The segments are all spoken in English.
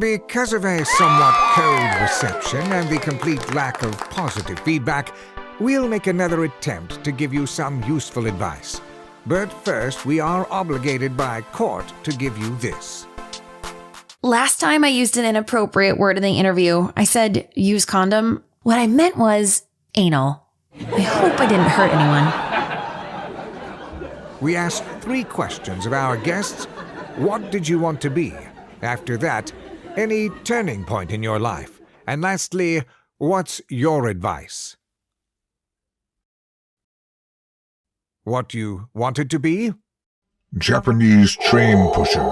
Because of a somewhat cold reception and the complete lack of positive feedback, we'll make another attempt to give you some useful advice. But first, we are obligated by court to give you this. Last time I used an inappropriate word in the interview. I said use condom. What I meant was anal. I hope I didn't hurt anyone. We asked 3 questions of our guests. What did you want to be? After that, any turning point in your life? And lastly, what's your advice? What you wanted to be? Japanese train pusher.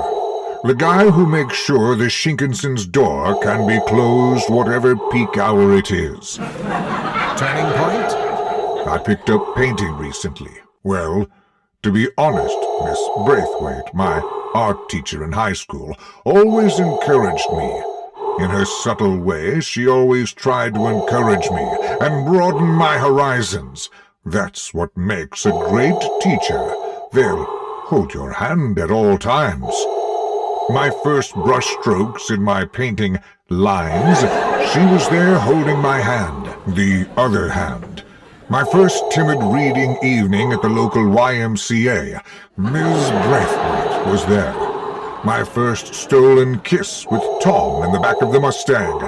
The guy who makes sure the Shinkansen's door can be closed whatever peak hour it is. Turning point? I picked up painting recently. Well, to be honest, Miss Braithwaite, my art teacher in high school, always encouraged me. In her subtle way, she always tried to encourage me and broaden my horizons. That's what makes a great teacher. They'll hold your hand at all times. My first brush strokes in my painting Lines, she was there holding my hand, the other hand. My first timid reading evening at the local YMCA, Ms. Braithwaite was there. My first stolen kiss with Tom in the back of the Mustang,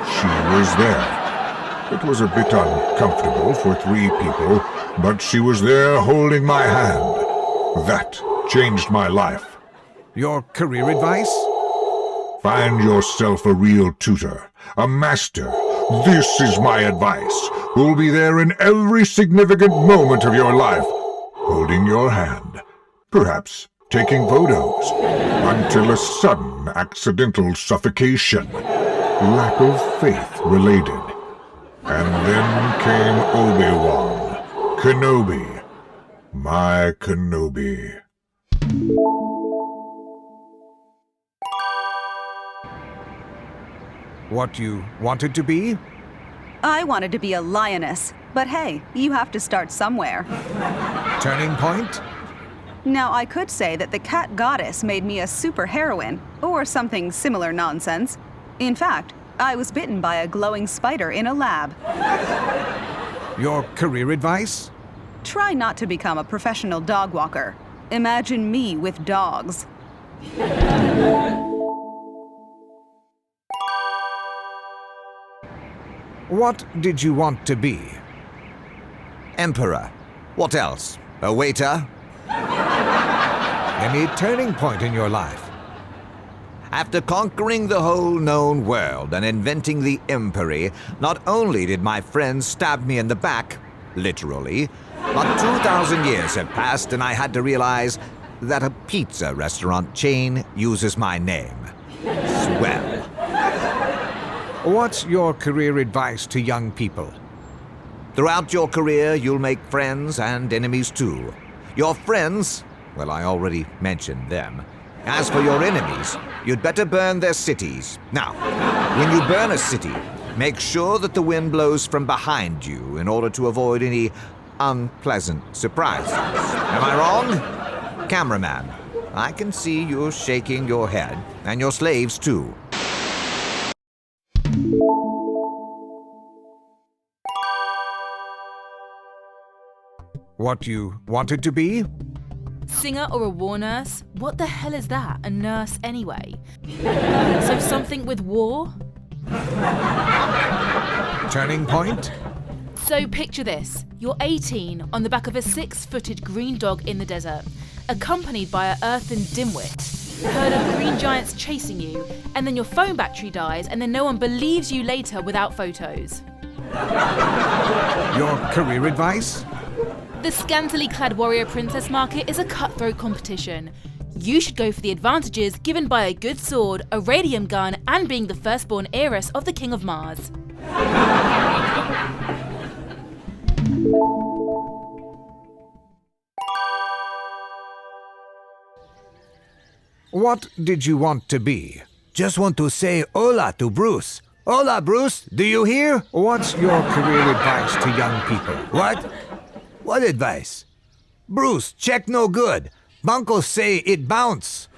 she was there. It was a bit uncomfortable for 3 people, but she was there holding my hand. That changed my life. Your career advice? Find yourself a real tutor, a master. This is my advice. Who'll be there in every significant moment of your life, holding your hand, perhaps taking photos, until a sudden accidental suffocation, lack of faith related. And then came Obi-Wan, Kenobi, my Kenobi. What you wanted to be? I wanted to be a lioness, but hey, you have to start somewhere. Turning point? Now, I could say that the cat goddess made me a superheroine, or something similar nonsense. In fact, I was bitten by a glowing spider in a lab. Your career advice? Try not to become a professional dog walker. Imagine me with dogs. What did you want to be? Emperor. What else? A waiter? Any turning point in your life? After conquering the whole known world and inventing the empery, not only did my friends stab me in the back, literally, but 2,000 years have passed and I had to realize that a pizza restaurant chain uses my name. Swell. What's your career advice to young people? Throughout your career, you'll make friends and enemies too. Your friends, well, I already mentioned them. As for your enemies, you'd better burn their cities. Now, when you burn a city, make sure that the wind blows from behind you in order to avoid any unpleasant surprises. Am I wrong? Cameraman, I can see you shaking your head, and your slaves too. What you wanted to be? Singer or a war nurse? What the hell is that? A nurse anyway? So something with war? Turning point? So picture this. You're 18 on the back of a 6-footed green dog in the desert, accompanied by an earthen dimwit. Heard of green giants chasing you, and then your phone battery dies, and then no one believes you later without photos. Your career advice? The scantily clad warrior princess market is a cutthroat competition. You should go for the advantages given by a good sword, a radium gun, and being the firstborn heiress of the King of Mars. What did you want to be? Just want to say hola to Bruce. Hola, Bruce, do you hear? What's your career advice to young people? What? What advice? Bruce, check no good. Bunkles say it bounce.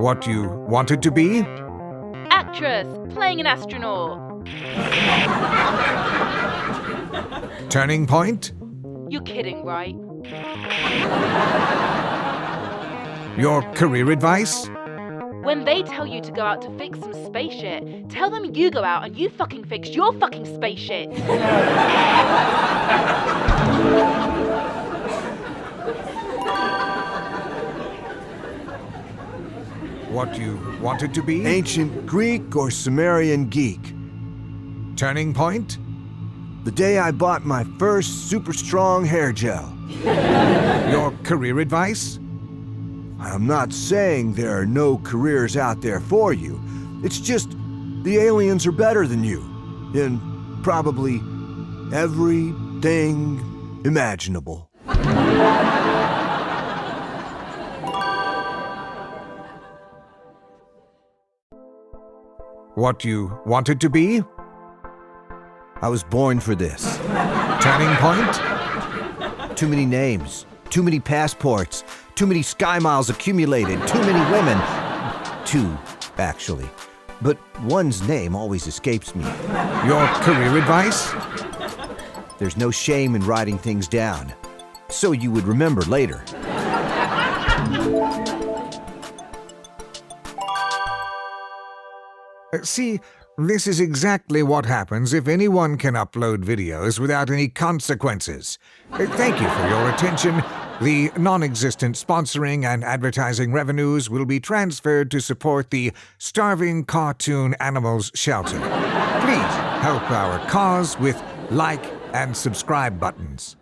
What you wanted to be? Actress, playing an astronaut. Turning point? You're kidding, right? Your career advice? When they tell you to go out to fix some space shit, tell them you go out and you fucking fix your fucking space shit. What you wanted to be? Ancient Greek or Sumerian geek. Turning point? The day I bought my first super strong hair gel. Your career advice? I'm not saying there are no careers out there for you. It's just the aliens are better than you in probably everything imaginable. What you wanted to be? I was born for this. Turning point? Too many names, too many passports, too many sky miles accumulated, too many women. Two, actually. But one's name always escapes me. Your career advice? There's no shame in writing things down, so you would remember later. See, this is exactly what happens if anyone can upload videos without any consequences. Thank you for your attention. The non-existent sponsoring and advertising revenues will be transferred to support the Starving Cartoon Animals Shelter. Please help our cause with like and subscribe buttons.